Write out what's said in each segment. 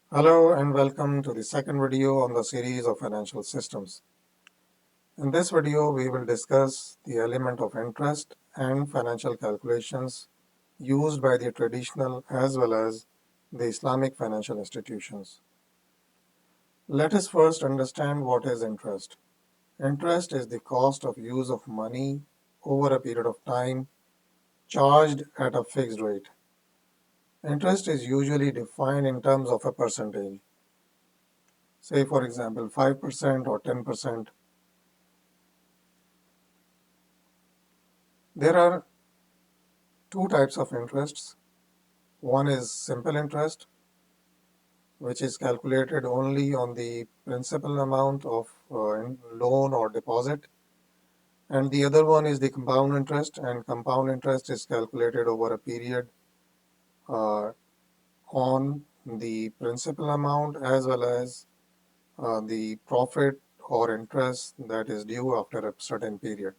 Hello and welcome to the second video on the series of financial systems. In this video, we will discuss the element of interest and financial calculations used by the traditional as well as the Islamic financial institutions. Let us first understand what is interest. Interest is the cost of use of money over a period of time charged at a fixed rate. Interest is usually defined in terms of a percentage, say for example 5% or 10%. There are two types of interests. One is simple interest, which is calculated only on the principal amount of loan or deposit. And the other one is the compound interest, and compound interest is calculated over a period uh, on the principal amount as well as the profit or interest that is due after a certain period.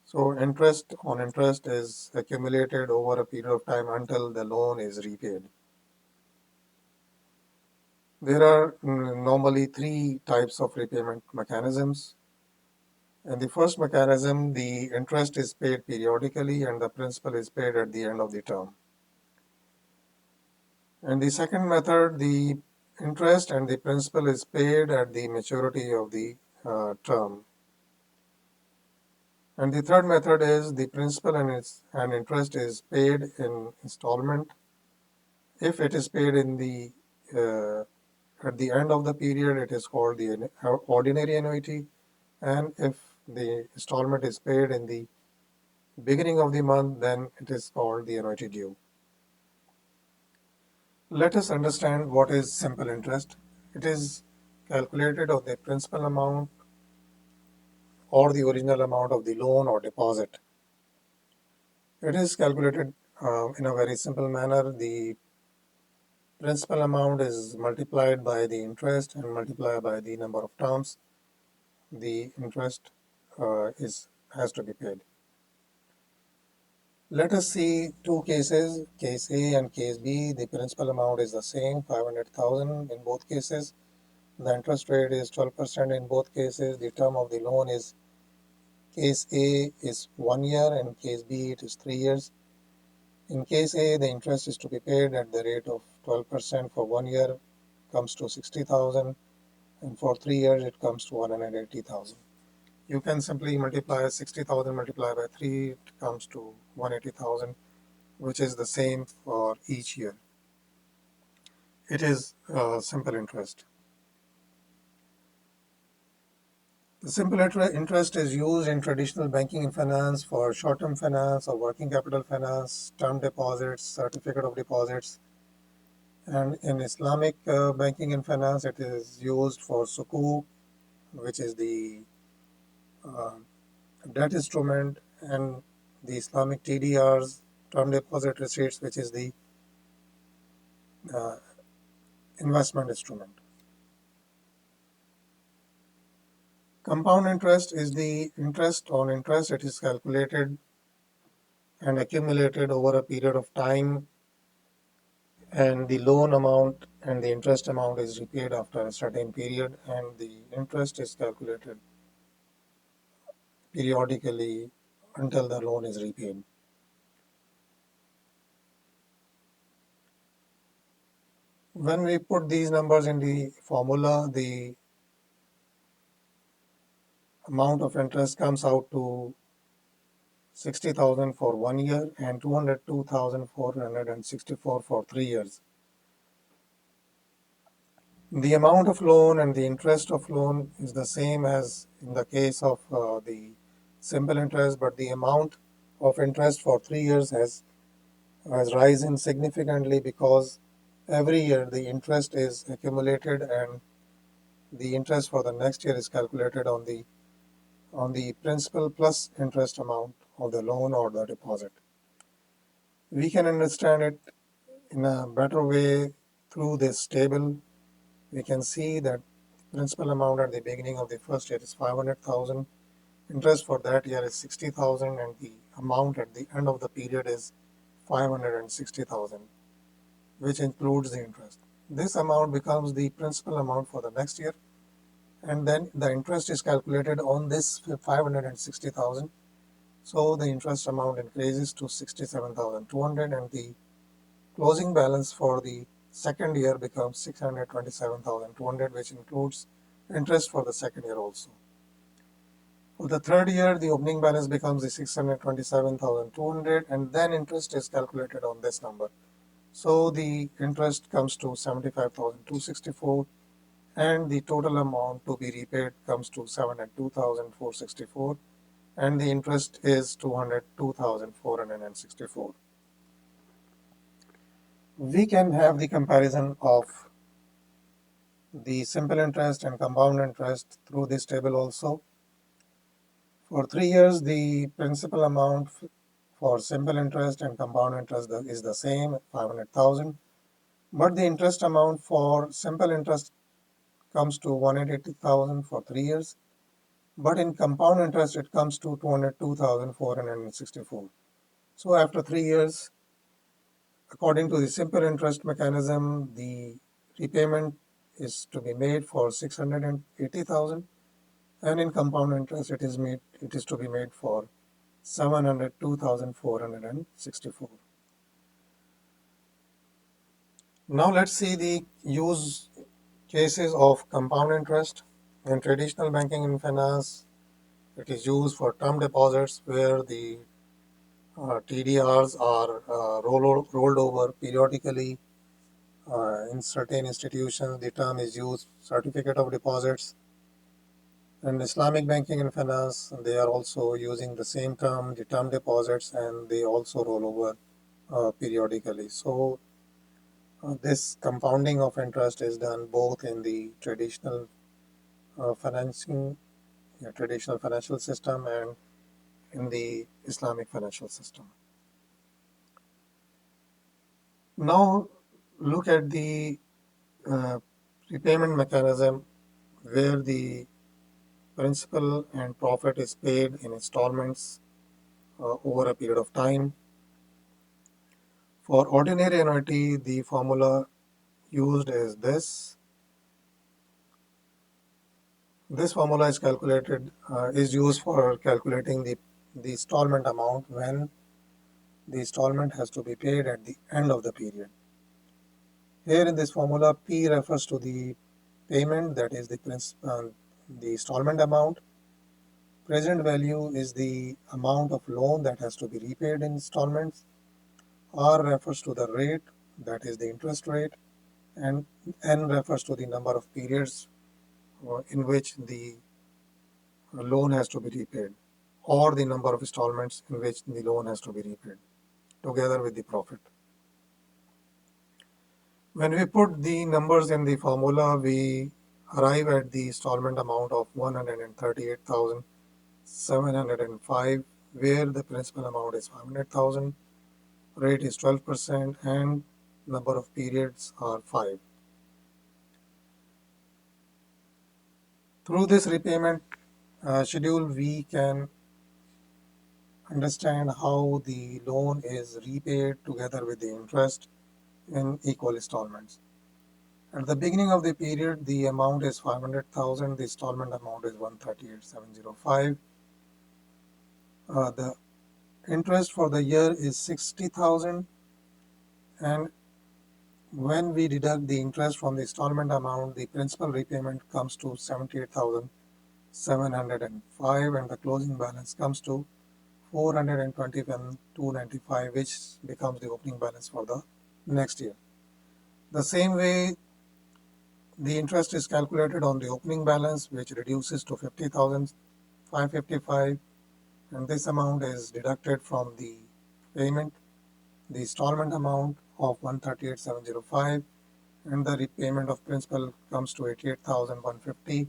So interest on interest is accumulated over a period of time until the loan is repaid. There are normally three types of repayment mechanisms. In the first mechanism, the interest is paid periodically and the principal is paid at the end of the term. In the second method, the interest and the principal is paid at the maturity of the term. And the third method is the principal and interest is paid in installment. If it is paid in the at the end of the period, it is called the ordinary annuity. And if the installment is paid in the beginning of the month, then it is called the annuity due. Let us understand what is simple interest. It is calculated on the principal amount or the original amount of the loan or deposit. It is calculated in a very simple manner. The principal amount is multiplied by the interest and multiplied by the number of terms the interest has to be paid. Let us see two cases, case A and case B. The principal amount is the same, 500,000 in both cases. The interest rate is 12% in both cases. The term of the loan is case A is 1 year and case B it is 3 years. In case A, the interest is to be paid at the rate of 12% for 1 year, comes to 60,000, and for 3 years it comes to 180,000. You can simply multiply 60,000 multiplied by 3, it comes to 180,000, which is the same for each year. It is simple interest. The simple interest is used in traditional banking and finance for short-term finance or working capital finance, term deposits, certificate of deposits. And in Islamic banking and finance, it is used for sukuk, which is the uh, debt instrument, and the Islamic TDRs, term deposit receipts, which is the uh, investment instrument. Compound interest is the interest on interest. It is calculated and accumulated over a period of time, and the loan amount and the interest amount is repaid after a certain period, and the interest is calculated periodically until the loan is repaid. When we put these numbers in the formula, the amount of interest comes out to 60,000 for 1 year and 202,464 for 3 years. The amount of loan and the interest of loan is the same as in the case of the simple interest, but the amount of interest for 3 years has risen significantly because every year the interest is accumulated and the interest for the next year is calculated on the principal plus interest amount of the loan or the deposit. We can understand it in a better way through this table. We can see that principal amount at the beginning of the first year is 500,000, interest for that year is 60,000, and the amount at the end of the period is 560,000, which includes the interest. this amount becomes the principal amount for the next year, and then the interest is calculated on this 560,000. So the interest amount increases to 67,200, and the closing balance for the second year becomes 627,200, which includes interest for the second year also. For the third year, the opening balance becomes the 627,200, and then interest is calculated on this number. So the interest comes to 75,264, and the total amount to be repaid comes to 702,464, and the interest is 202,464. We can have the comparison of the simple interest and compound interest through this table also. For 3 years, the principal amount for simple interest and compound interest is the same, 500,000, but the interest amount for simple interest comes to 180,000 for 3 years, but in compound interest it comes to 202,464. So after 3 years, according to the simple interest mechanism, the repayment is to be made for 680,000, and in compound interest it is to be made for 702,464. Now let's see the use cases of compound interest. In traditional banking and finance, it is used for term deposits where the TDRs are rolled over periodically. In certain institutions, the term is used certificate of deposits. In Islamic banking and finance, they are also using the same term, the term deposits, and they also roll over periodically. So this compounding of interest is done both in the traditional traditional financial system and in the Islamic financial system. Now look at the repayment mechanism where the principal and profit is paid in installments over a period of time. For ordinary annuity, the formula used is this. This formula is used for calculating the installment amount when the installment has to be paid at the end of the period. Here in this formula, P refers to the payment, that is the installment amount. Present value is the amount of loan that has to be repaid in installments. R refers to the rate, that is the interest rate, and N refers to the number of periods in which the loan has to be repaid, or the number of installments in which the loan has to be repaid, together with the profit. When we put the numbers in the formula, we arrive at the installment amount of 138,705, where the principal amount is 500,000, rate is 12%, and number of periods are 5. Through this repayment schedule, we can understand how the loan is repaid together with the interest in equal installments. At the beginning of the period, the amount is 500,000, the installment amount is 138,705. The interest for the year is 60,000, and when we deduct the interest from the installment amount, the principal repayment comes to 78,705, and the closing balance comes to 421,295, which becomes the opening balance for the next year. The same way, the interest is calculated on the opening balance, which reduces to 50,555, and this amount is deducted from the payment, the installment amount of 138,705, and the repayment of principal comes to 88,150.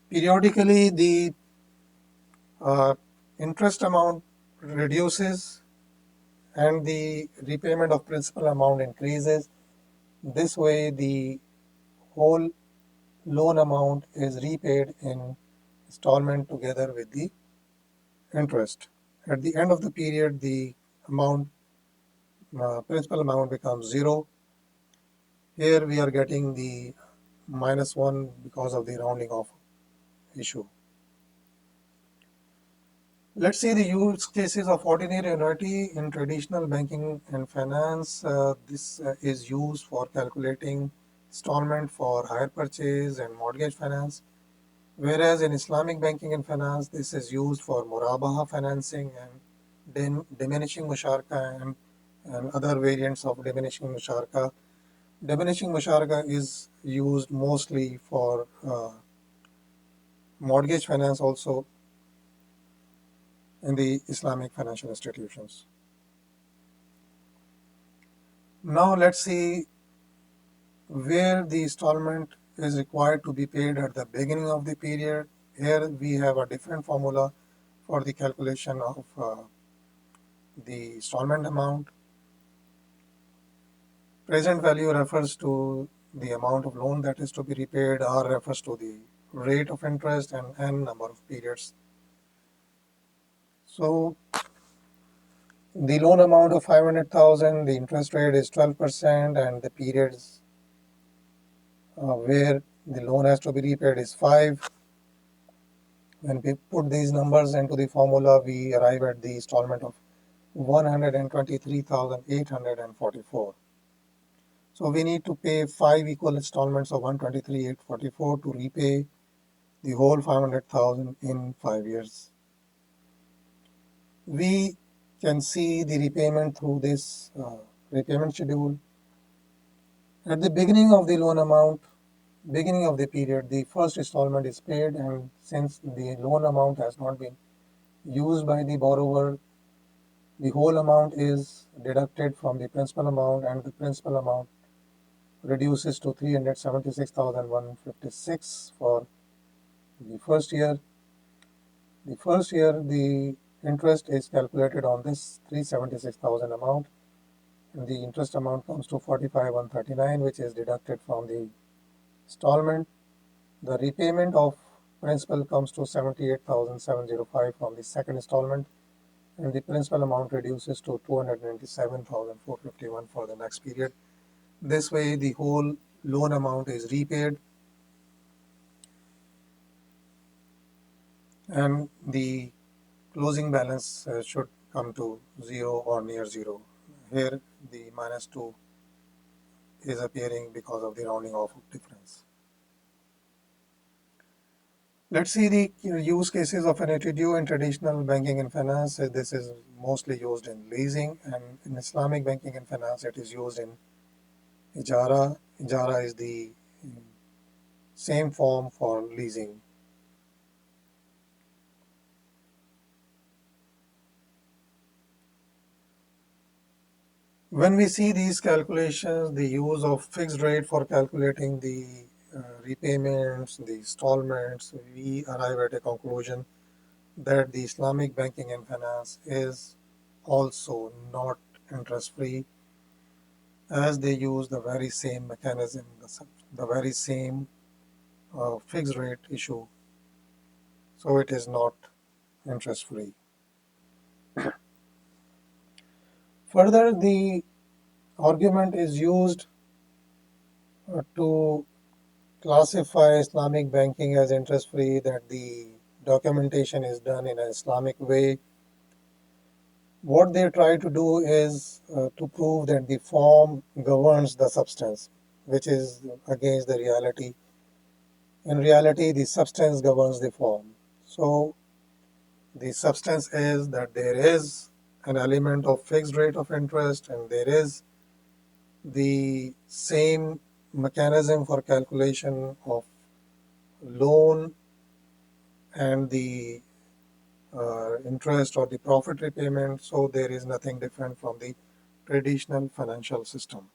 Periodically, the interest amount reduces and the repayment of principal amount increases. This way, the whole loan amount is repaid in installment together with the interest. At the end of the period, the principal amount becomes zero. Here we are getting the -1 because of the rounding off issue. Let's see the use cases of ordinary annuity in traditional banking and finance. This is used for calculating installment for hire purchase and mortgage finance, whereas in Islamic banking and finance, this is used for murabaha financing and diminishing musharaka and other variants of diminishing musharaka. Diminishing musharaka is used mostly for mortgage finance also in the Islamic financial institutions. Now let's see where the installment is required to be paid at the beginning of the period. Here we have a different formula for the calculation of the installment amount. Present value refers to the amount of loan that is to be repaid. R refers to the rate of interest, and N number of periods. So the loan amount of 500,000, the interest rate is 12%, and the periods where the loan has to be repaid is 5. When we put these numbers into the formula, we arrive at the installment of 123,844. So we need to pay 5 equal installments of 123,844 to repay the whole 500,000 in 5 years. We can see the repayment through this repayment schedule. At the beginning of the loan amount, beginning of the period, the first installment is paid, and since the loan amount has not been used by the borrower, the whole amount is deducted from the principal amount, and the principal amount reduces to 376,156 for the first year. The first year, the interest is calculated on this 376,000 amount, and the interest amount comes to 45,139, which is deducted from the installment. The repayment of principal comes to 78,705 from the second installment, and the principal amount reduces to 297,451 for the next period. This way, the whole loan amount is repaid, and the closing balance should come to 0 or near 0. Here, the -2 is appearing because of the rounding off difference. Let's see the use cases of annuity due in traditional banking and finance. This is mostly used in leasing, and in Islamic banking and finance, it is used in ijara. Ijara is the same form for leasing. When we see these calculations, the use of fixed rate for calculating the repayments, the installments, we arrive at a conclusion that the Islamic banking and finance is also not interest free, as they use the very same mechanism, the very same fixed rate issue. So it is not interest free. Further, the argument is used to classify Islamic banking as interest free, that the documentation is done in an Islamic way. What they try to do is to prove that the form governs the substance, which is against the reality. In reality, the substance governs the form. So the substance is that there is an element of fixed rate of interest, and there is the same mechanism for calculation of loan and the interest or the profit repayment. So there is nothing different from the traditional financial system.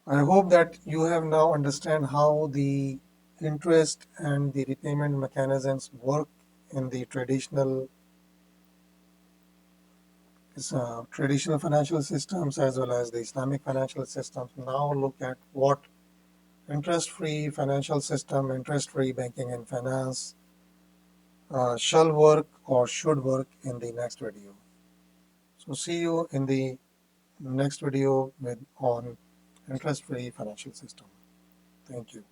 I hope that you have now understand how the interest and the repayment mechanisms work in the traditional financial systems as well as the Islamic financial systems. Now look at what interest-free financial system, interest-free banking and finance shall work or should work in the next video. So see you in the next video on interest-free financial system. Thank you.